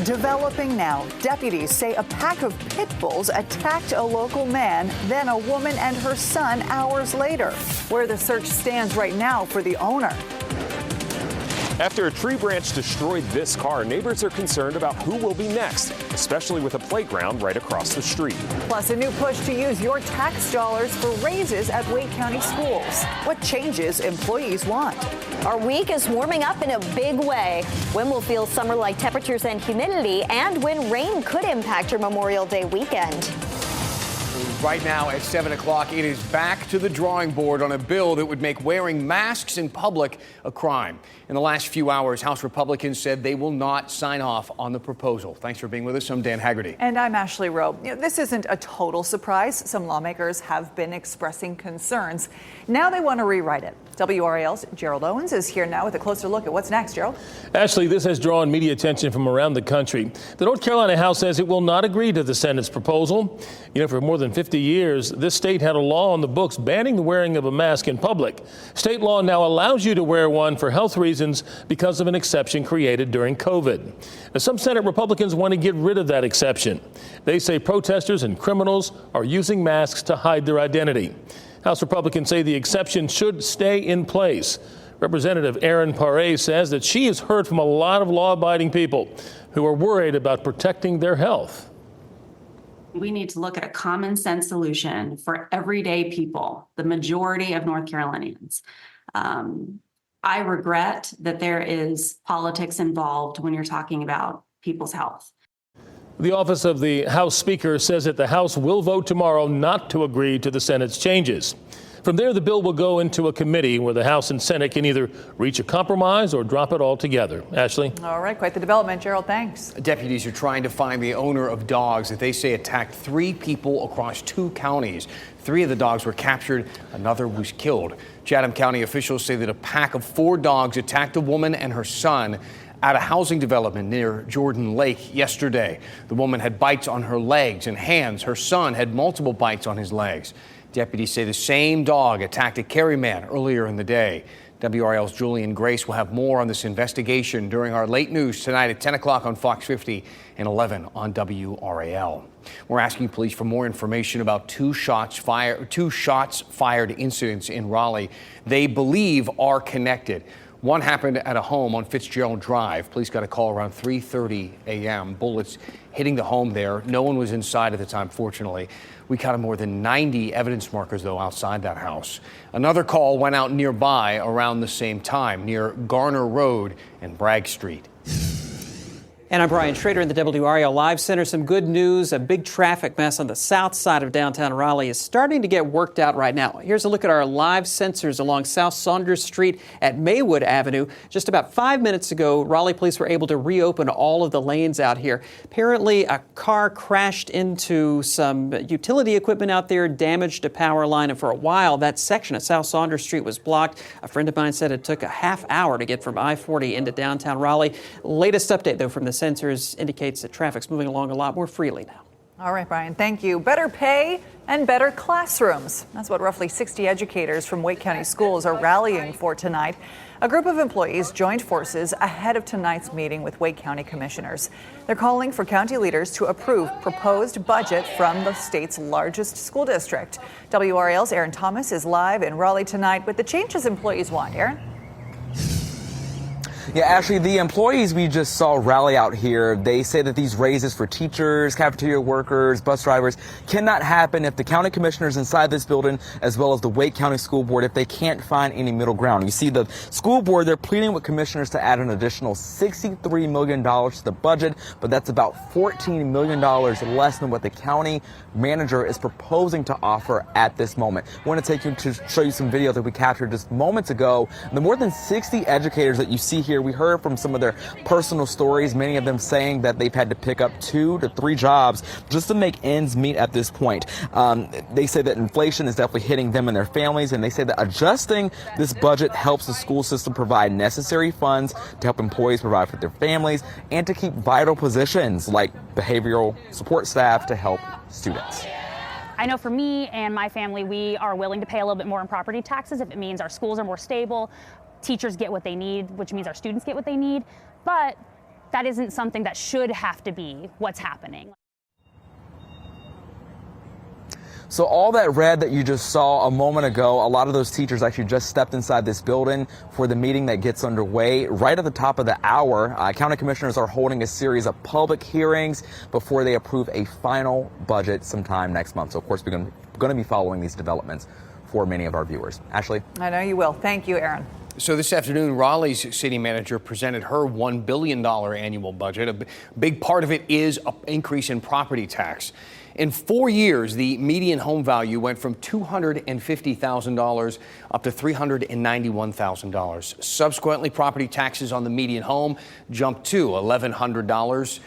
Developing now, deputies say a pack of pit bulls attacked a local man, then a woman and her son hours later. Where the search stands right now for the owner. After a tree branch destroyed this car, neighbors are concerned about who will be next, especially with a playground right across the street. Plus, a new push to use your tax dollars for raises at Wake County schools. What changes employees want. Our week is warming up in a big way. When we'll feel summer-like temperatures and humidity, and when rain could impact your Memorial Day weekend. Right now at 7 o'clock, it is back to the drawing board on a bill that would make wearing masks in public a crime. In the last few hours, House Republicans said they will not sign off on the proposal. Thanks for being with us. I'm Dan Haggerty. And I'm Ashley Rowe. This isn't a total surprise. Some lawmakers have been expressing concerns. Now they want to rewrite it. WRAL's Gerald Owens is here now with a closer look at what's next. Gerald? Ashley, this has drawn media attention from around the country. The North Carolina House says it will not agree to the Senate's proposal. For more than 50 years, this state had a law on the books banning the wearing of a mask in public. State law now allows you to wear one for health reasons because of an exception created during COVID. Now, some Senate Republicans want to get rid of that exception. They say protesters and criminals are using masks to hide their identity. House Republicans say the exception should stay in place. Representative Erin Paré says that she has heard from a lot of law-abiding people who are worried about protecting their health. We need to look at a common sense solution for everyday people, the majority of North Carolinians. I regret that there is politics involved when you're talking about people's health. The office of the House Speaker says that the House will vote tomorrow not to agree to the Senate's changes. From there, the bill will go into a committee where the House and Senate can either reach a compromise or drop it altogether. Ashley? All right, quite the development, Gerald. Thanks. Deputies are trying to find the owner of dogs that they say attacked 3 people across 2 counties. 3 of the dogs were captured. Another was killed. Chatham County officials say that a pack of 4 dogs attacked a woman and her son at a housing development near Jordan Lake yesterday. The woman had bites on her legs and hands. Her son had multiple bites on his legs. Deputies say the same dog attacked a Cary man earlier in the day. WRAL's Julian Grace will have more on this investigation during our late news tonight at 10 o'clock on Fox 50 and 11 on WRAL. We're asking police for more information about 2 shots fired incidents in Raleigh they believe are connected. One happened at a home on Fitzgerald Drive. Police got a call around 3:30 a.m. Bullets hitting the home there. No one was inside at the time, fortunately. We counted more than 90 evidence markers, though, outside that house. Another call went out nearby around the same time, near Garner Road and Bragg Street. And I'm Brian Schrader in the WRAL Live Center. Some good news. A big traffic mess on the south side of downtown Raleigh is starting to get worked out right now. Here's a look at our live sensors along South Saunders Street at Maywood Avenue. Just about 5 minutes ago, Raleigh police were able to reopen all of the lanes out here. Apparently, a car crashed into some utility equipment out there, damaged a power line, and for a while, that section of South Saunders Street was blocked. A friend of mine said it took a half hour to get from I-40 into downtown Raleigh. Latest update, though, from the sensors indicates that traffic's moving along a lot more freely now. All right, Brian, thank you. Better pay and better classrooms. That's what roughly 60 educators from Wake County schools are rallying for tonight. A group of employees joined forces ahead of tonight's meeting with Wake County commissioners. They're calling for county leaders to approve proposed budget from the state's largest school district. WRAL's Aaron Thomas is live in Raleigh tonight with the changes employees want. Aaron? Yeah, actually, the employees we just saw rally out here, they say that these raises for teachers, cafeteria workers, bus drivers cannot happen if the county commissioners inside this building, as well as the Wake County School Board, if they can't find any middle ground. You see the school board, they're pleading with commissioners to add an additional $63 million to the budget, but that's about $14 million less than what the county manager is proposing to offer at this moment. I want to take you to show you some video that we captured just moments ago. The more than 60 educators that you see here, we heard from some of their personal stories, many of them saying that they've had to pick up 2 to 3 jobs just to make ends meet at this point. They say that inflation is definitely hitting them and their families, and they say that adjusting this budget helps the school system provide necessary funds to help employees provide for their families and to keep vital positions like behavioral support staff to help students. I know for me and my family, we are willing to pay a little bit more in property taxes if it means our schools are more stable, teachers get what they need, which means our students get what they need. But that isn't something that should have to be what's happening. So all that red that you just saw a moment ago, a lot of those teachers actually just stepped inside this building for the meeting that gets underway. Right at the top of the hour, county commissioners are holding a series of public hearings before they approve a final budget sometime next month. So of course, we're going to be following these developments for many of our viewers. Ashley? I know you will. Thank you, Aaron. So this afternoon, Raleigh's city manager presented her $1 billion annual budget. A big part of it is an increase in property tax. In 4 years, the median home value went from $250,000 up to $391,000. Subsequently, property taxes on the median home jumped to $1,100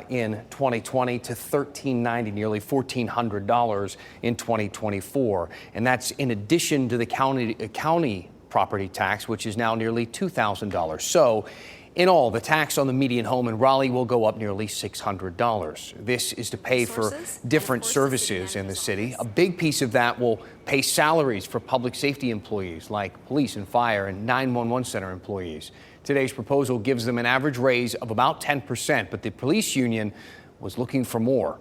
in 2020 to $1,390, nearly $1,400 in 2024. And that's in addition to the county property tax, which is now nearly $2,000. So in all, the tax on the median home in Raleigh will go up nearly $600. This is to pay for different services in the city. A big piece of that will pay salaries for public safety employees like police and fire and 911 center employees. Today's proposal gives them an average raise of about 10%, but the police union was looking for more.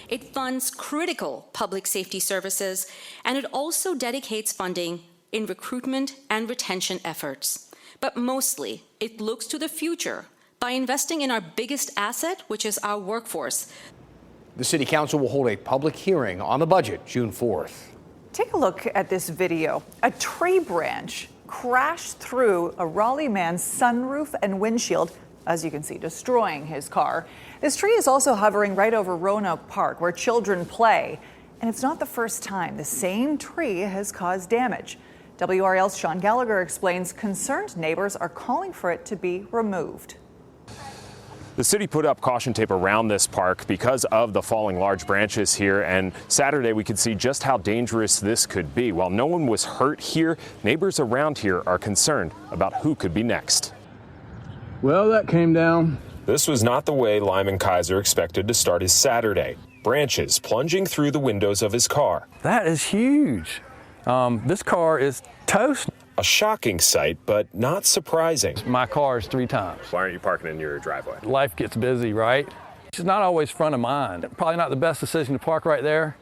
It funds critical public safety services, and it also dedicates funding in recruitment and retention efforts. But mostly, it looks to the future by investing in our biggest asset, which is our workforce. The City Council will hold a public hearing on the budget June 4th. Take a look at this video. A tree branch crashed through a Raleigh man's sunroof and windshield, as you can see, destroying his car. This tree is also hovering right over Roanoke Park, where children play. And it's not the first time the same tree has caused damage. WRAL's Sean Gallagher explains concerned neighbors are calling for it to be removed. The city put up caution tape around this park because of the falling large branches here, and Saturday we could see just how dangerous this could be. While no one was hurt here, neighbors around here are concerned about who could be next. Well, that came down. This was not the way Lyman Kaiser expected to start his Saturday. Branches plunging through the windows of his car. That is huge. This car is toast. A shocking sight, but not surprising. My car is 3 times. Why aren't you parking in your driveway? Life gets busy, right? It's not always front of mind. Probably not the best decision to park right there.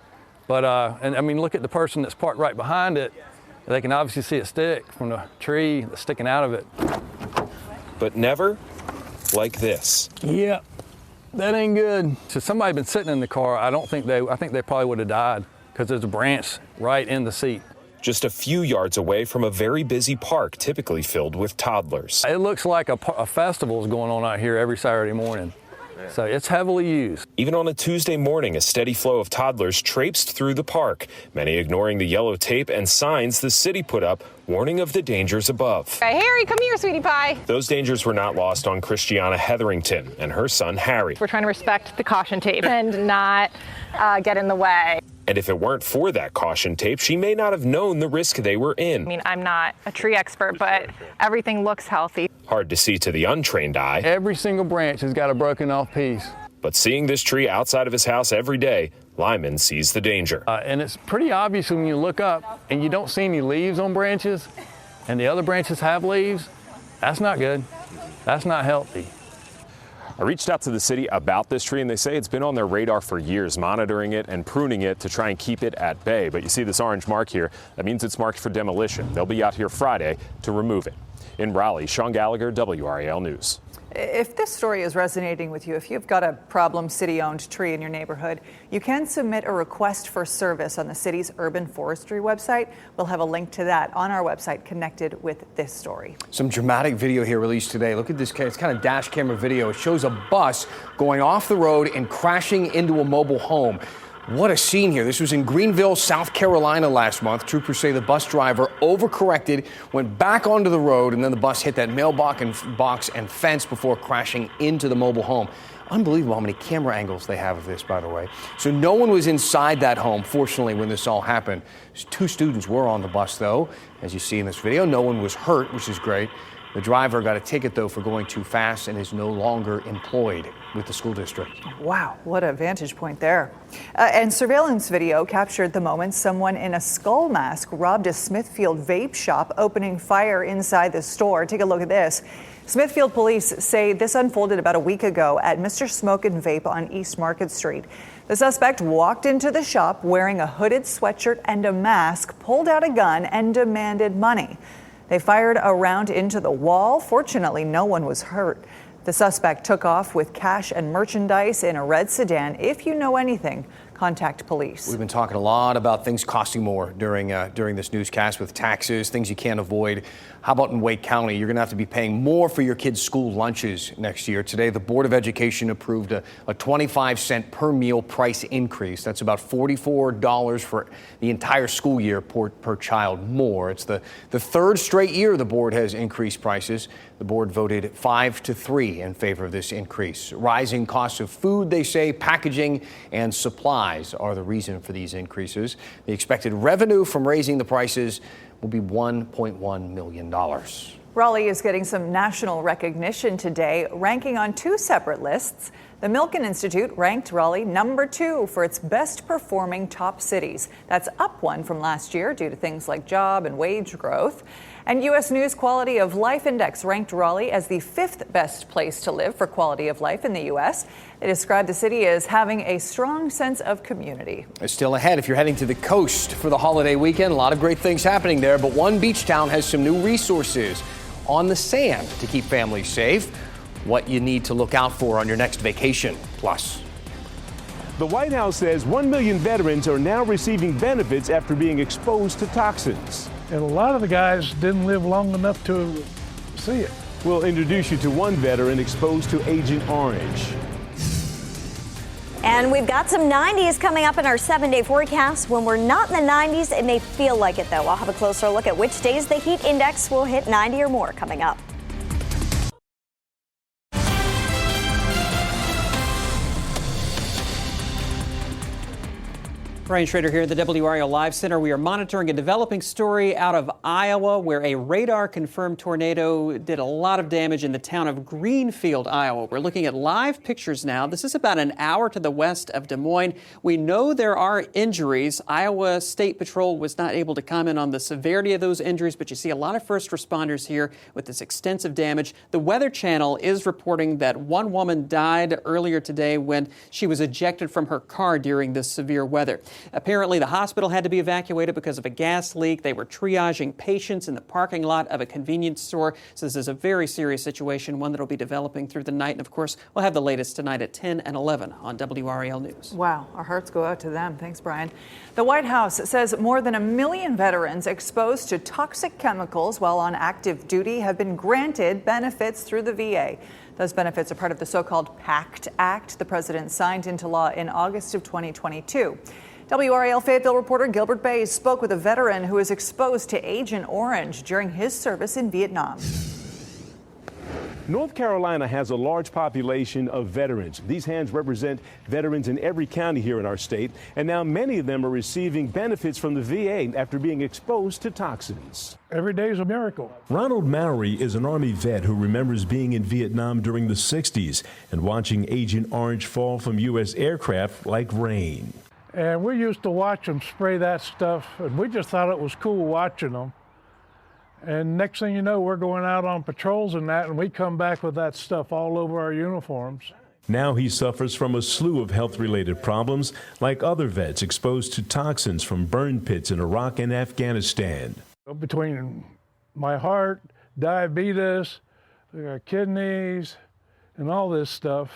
But, and I mean, look at the person that's parked right behind it. They can obviously see it stick from the tree that's sticking out of it. But never like this. Yeah, that ain't good. So somebody been sitting in the car, I think they probably would have died because there's a branch right in the seat. Just a few yards away from a very busy park, typically filled with toddlers. It looks like a festival is going on out here every Saturday morning. So it's heavily used. Even on a Tuesday morning, a steady flow of toddlers traipsed through the park, many ignoring the yellow tape and signs the city put up warning of the dangers above. Hey, Harry, come here, sweetie pie. Those dangers were not lost on Christiana Hetherington and her son, Harry. We're trying to respect the caution tape and not get in the way. And if it weren't for that caution tape, she may not have known the risk they were in. I mean, I'm not a tree expert, but everything looks healthy. Hard to see to the untrained eye. Every single branch has got a broken off piece. But seeing this tree outside of his house every day, Lyman sees the danger. And it's pretty obvious when you look up and you don't see any leaves on branches and the other branches have leaves. That's not good. That's not healthy. I reached out to the city about this tree, and they say it's been on their radar for years, monitoring it and pruning it to try and keep it at bay. But you see this orange mark here, that means it's marked for demolition. They'll be out here Friday to remove it. In Raleigh, Sean Gallagher, WRAL News. If this story is resonating with you, if you've got a problem city-owned tree in your neighborhood, you can submit a request for service on the city's urban forestry website. We'll have a link to that on our website connected with this story. Some dramatic video here released today. Look at this. It's kind of dash camera video. It shows a bus going off the road and crashing into a mobile home. What a scene here. This was in Greenville, South Carolina last month. Troopers say the bus driver overcorrected, went back onto the road, and then the bus hit that mailbox and fence before crashing into the mobile home. Unbelievable how many camera angles they have of this, by the way. So no one was inside that home, fortunately, when this all happened. 2 students were on the bus, though. As you see in this video, no one was hurt, which is great. The driver got a ticket, though, for going too fast and is no longer employed with the school district. Wow, what a vantage point there. And surveillance video captured the moment someone in a skull mask robbed a Smithfield vape shop, opening fire inside the store. Take a look at this. Smithfield police say this unfolded about a week ago at Mr. Smoke and Vape on East Market Street. The suspect walked into the shop wearing a hooded sweatshirt and a mask, pulled out a gun, and demanded money. They fired a round into the wall. Fortunately, no one was hurt. The suspect took off with cash and merchandise in a red sedan. If you know anything, contact police. We've been talking a lot about things costing more during this newscast with taxes, things you can't avoid. How about in Wake County? You're going to have to be paying more for your kids' school lunches next year. Today, the Board of Education approved a 25-cent per meal price increase. That's about $44 for the entire school year per child more. It's the third straight year the board has increased prices. The board voted 5-3 in favor of this increase. Rising costs of food, they say, packaging and supplies are the reason for these increases. The expected revenue from raising the prices will be $1.1 million. Raleigh is getting some national recognition today, ranking on two separate lists. The Milken Institute ranked Raleigh number 2 for its best performing top cities. That's up 1 from last year due to things like job and wage growth. And U.S. News Quality of Life Index ranked Raleigh as the 5th best place to live for quality of life in the U.S. They described the city as having a strong sense of community. It's still ahead if you're heading to the coast for the holiday weekend. A lot of great things happening there, but one beach town has some new resources on the sand to keep families safe. What you need to look out for on your next vacation. Plus, the White House says 1 million veterans are now receiving benefits after being exposed to toxins. And a lot of the guys didn't live long enough to see it. We'll introduce you to one veteran exposed to Agent Orange. And we've got some 90s coming up in our 7-day forecast. When we're not in the 90s, it may feel like it, though. I'll have a closer look at which days the heat index will hit 90 or more coming up. Brian Schrader here at the WRAL Live Center. We are monitoring a developing story out of Iowa where a radar-confirmed tornado did a lot of damage in the town of Greenfield, Iowa. We're looking at live pictures now. This is about an hour to the west of Des Moines. We know there are injuries. Iowa State Patrol was not able to comment on the severity of those injuries, but you see a lot of first responders here with this extensive damage. The Weather Channel is reporting that one woman died earlier today when she was ejected from her car during this severe weather. Apparently, the hospital had to be evacuated because of a gas leak. They were triaging patients in the parking lot of a convenience store. So this is a very serious situation, one that will be developing through the night. And of course, we'll have the latest tonight at 10 and 11 on WRAL News. Wow, our hearts go out to them. Thanks, Brian. The White House says more than 1 million veterans exposed to toxic chemicals while on active duty have been granted benefits through the VA. Those benefits are part of the so-called PACT Act the president signed into law in August of 2022. WRAL Fayetteville reporter Gilbert Bays spoke with a veteran who was exposed to Agent Orange during his service in Vietnam. North Carolina has a large population of veterans. These hands represent veterans in every county here in our state, and now many of them are receiving benefits from the VA after being exposed to toxins. Every day is a miracle. Ronald Mowry is an Army vet who remembers being in Vietnam during the 60s and watching Agent Orange fall from U.S. aircraft like rain. And we used to watch them spray that stuff, and we just thought it was cool watching them. And next thing you know, we're going out on patrols and that, and we come back with that stuff all over our uniforms. Now he suffers from a slew of health-related problems, like other vets exposed to toxins from burn pits in Iraq and Afghanistan. Between my heart, diabetes, kidneys, and all this stuff,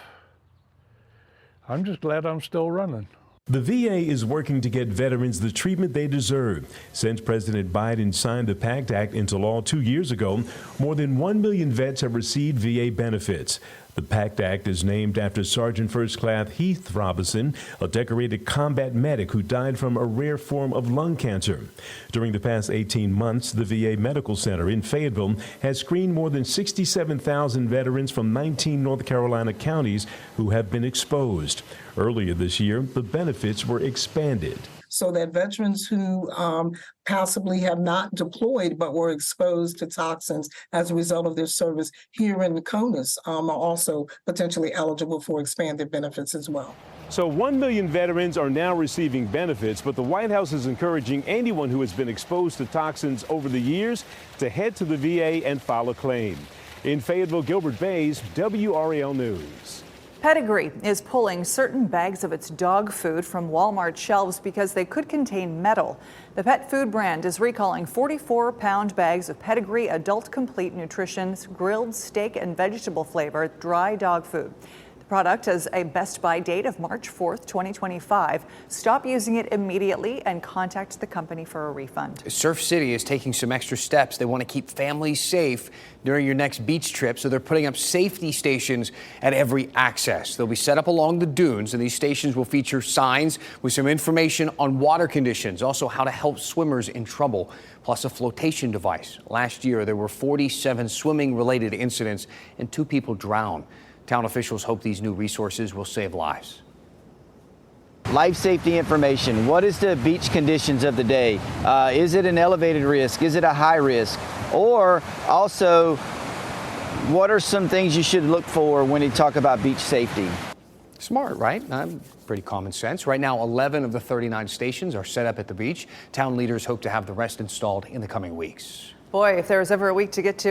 I'm just glad I'm still running. The VA is working to get veterans the treatment they deserve. Since President Biden signed the PACT Act into law 2 years ago, more than 1 million vets have received VA benefits. The PACT Act is named after Sergeant First Class Heath Robinson, a decorated combat medic who died from a rare form of lung cancer. During the past 18 months, the VA Medical Center in Fayetteville has screened more than 67,000 veterans from 19 North Carolina counties who have been exposed. Earlier this year, the benefits were expanded. so that veterans who possibly have not deployed but were exposed to toxins as a result of their service here in CONUS are also potentially eligible for expanded benefits as well. So 1 million veterans are now receiving benefits, but the White House is encouraging anyone who has been exposed to toxins over the years to head to the VA and file a claim. In Fayetteville, Gilbert Bays, WRAL News. Pedigree is pulling certain bags of its dog food from Walmart shelves because they could contain metal. The pet food brand is recalling 44-pound bags of Pedigree Adult Complete Nutrition's grilled steak and vegetable flavored dry dog food. The product has a Best Buy date of March 4th, 2025. Stop using it immediately and contact the company for a refund. Surf City is taking some extra steps. They want to keep families safe during your next beach trip, so they're putting up safety stations at every access. They'll be set up along the dunes, and these stations will feature signs with some information on water conditions, also how to help swimmers in trouble, plus a flotation device. Last year, there were 47 swimming-related incidents, and 2 people drowned. Town officials hope these new resources will save lives. Life safety information. What is the beach conditions of the day? Is it an elevated risk? Is it a high risk? Or also, what are some things you should look for when you talk about beach safety? Smart, right? Pretty common sense. Right now, 11 of the 39 stations are set up at the beach. Town leaders hope to have the rest installed in the coming weeks. Boy, if there was ever a week to get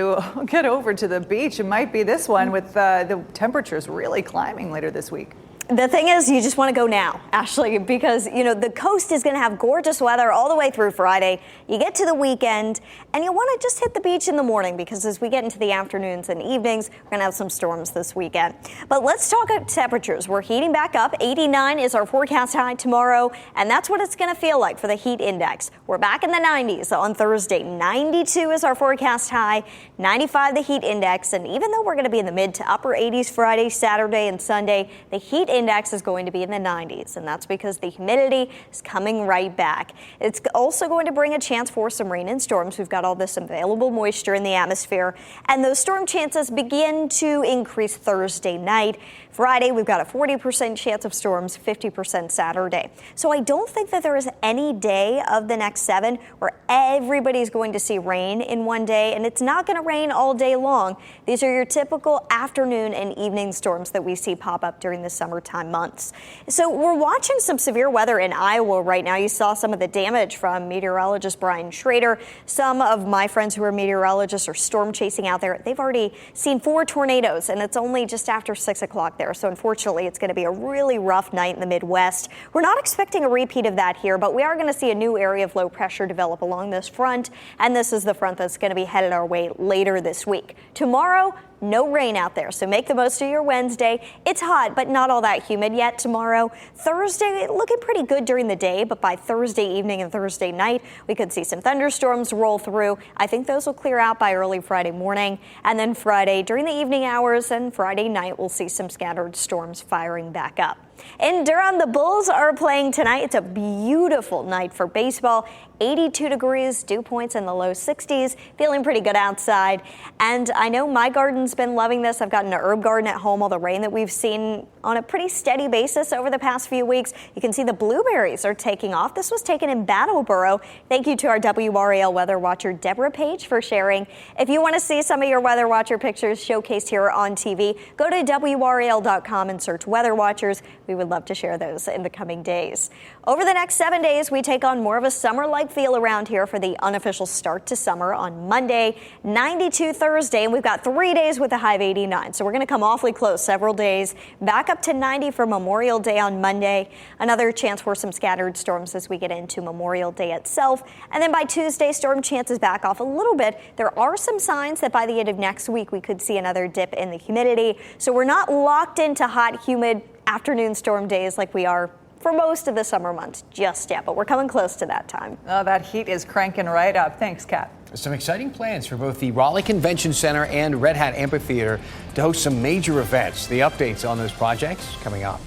over to the beach, it might be this one with the temperatures really climbing later this week. The thing is, you just want to go now, Ashley, because, the coast is going to have gorgeous weather all the way through Friday. You get to the weekend, and you want to just hit the beach in the morning, because as we get into the afternoons and evenings, we're going to have some storms this weekend. But let's talk about temperatures. We're heating back up. 89 is our forecast high tomorrow, and that's what it's going to feel like for the heat index. We're back in the 90s on Thursday. 92 is our forecast high, 95 the heat index, and even though we're going to be in the mid to upper 80s Friday, Saturday, and Sunday, the heat index is going to be in the 90s, and that's because the humidity is coming right back. It's also going to bring a chance for some rain and storms. We've got all this available moisture in the atmosphere, and those storm chances begin to increase Thursday night. Friday, we've got a 40% chance of storms, 50% Saturday. So I don't think that there is any day of the next 7 where everybody's going to see rain in one day, and it's not going to rain all day long. These are your typical afternoon and evening storms that we see pop up during the summertime months. So we're watching some severe weather in Iowa right now. You saw some of the damage from meteorologist Brian Schrader. Some of my friends who are meteorologists are storm chasing out there. They've already seen 4 tornadoes, and it's only just after 6 o'clock there. So unfortunately, it's going to be a really rough night in the Midwest. We're not expecting a repeat of that here, but we are going to see a new area of low pressure develop along this front, and this is the front that's going to be headed our way later this week. Tomorrow, no rain out there, so make the most of your Wednesday. It's hot, but not all that humid yet tomorrow. Thursday, looking pretty good during the day, but by Thursday evening and Thursday night, we could see some thunderstorms roll through. I think those will clear out by early Friday morning, and then Friday during the evening hours and Friday night, we'll see some scattered storms firing back up. In Durham, the Bulls are playing tonight. It's a beautiful night for baseball. 82 degrees, dew points in the low 60s, feeling pretty good outside. And I know my garden's been loving this. I've got an herb garden at home. All the rain that we've seen on a pretty steady basis over the past few weeks. You can see the blueberries are taking off. This was taken in Battleboro. Thank you to our WRAL Weather Watcher, Deborah Page, for sharing. If you want to see some of your Weather Watcher pictures showcased here on TV, go to WRAL.com and search Weather Watchers. We would love to share those in the coming days. Over the next 7 days, we take on more of a summer-like feel around here for the unofficial start to summer on Monday, 92 Thursday, and we've got 3 days with a high of 89. So we're going to come awfully close several days, back up to 90 for Memorial Day on Monday. Another chance for some scattered storms as we get into Memorial Day itself. And then by Tuesday, storm chances back off a little bit. There are some signs that by the end of next week, we could see another dip in the humidity. So we're not locked into hot, humid afternoon storm days like we are for most of the summer months just yet, but we're coming close to that time. Oh, that heat is cranking right up. Thanks, Kat. Some exciting plans for both the Raleigh Convention Center and Red Hat Amphitheater to host some major events. The updates on those projects coming up.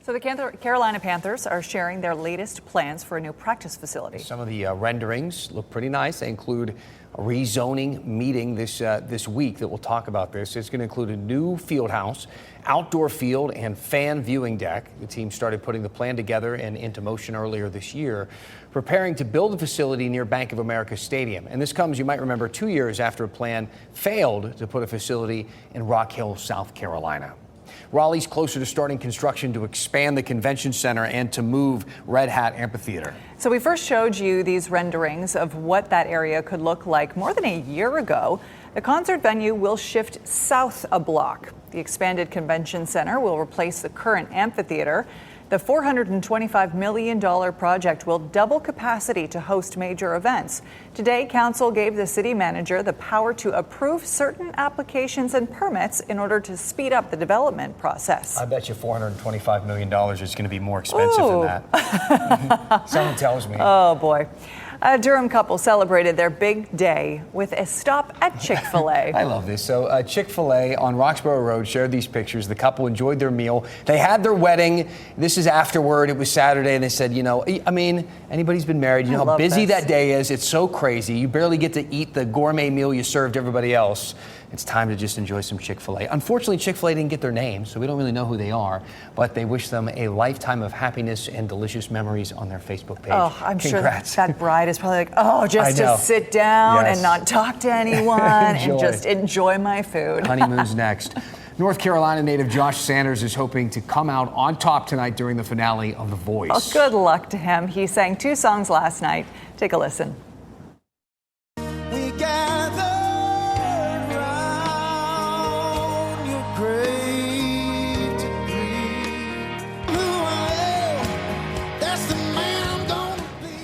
So the Carolina Panthers are sharing their latest plans for a new practice facility. Some of the renderings look pretty nice. They include a rezoning meeting this week that will talk about this. It's going to include a new field house, outdoor field, and fan viewing deck. The team started putting the plan together and into motion earlier this year, preparing to build a facility near Bank of America Stadium. And this comes, you might remember, 2 years after a plan failed to put a facility in Rock Hill, South Carolina. Raleigh's closer to starting construction to expand the convention center and to move Red Hat Amphitheater. So we first showed you these renderings of what that area could look like more than a year ago. The concert venue will shift south a block. The expanded convention center will replace the current amphitheater. The $425 million project will double capacity to host major events. Today, council gave the city manager the power to approve certain applications and permits in order to speed up the development process. I bet you $425 million is going to be more expensive than that. Someone tells me. Oh, boy. A Durham couple celebrated their big day with a stop at Chick-fil-A. I love this. So Chick-fil-A on Roxborough Road shared these pictures. The couple enjoyed their meal. They had their wedding. This is afterward. It was Saturday, and they said, you know, I mean, anybody's been married, you know how busy that day is. It's so crazy. You barely get to eat the gourmet meal you served everybody else. It's time to just enjoy some Chick-fil-A. Unfortunately, Chick-fil-A didn't get their name, so we don't really know who they are, but they wish them a lifetime of happiness and delicious memories on their Facebook page. Oh, I'm Congrats. sure that bride is probably like, oh, just to sit down and not talk to anyone and just enjoy my food. Honeymoon's next. North Carolina native Josh Sanders is hoping to come out on top tonight during the finale of The Voice. Well, good luck to him. He sang 2 songs last night. Take a listen.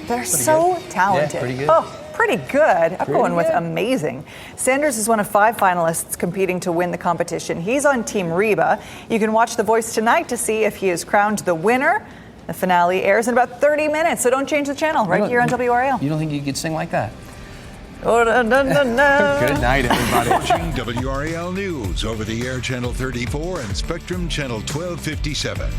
They're so talented. Yeah, pretty good. Oh, pretty good. I'm going with amazing. Sanders is one of 5 finalists competing to win the competition. He's on Team Reba. You can watch The Voice tonight to see if he is crowned the winner. The finale airs in about 30 minutes, so don't change the channel right here on WRAL. You don't think you could sing like that? Oh, no, no, no, no. Good night, everybody. Watching WRAL News over the air channel 34 and Spectrum channel 1257.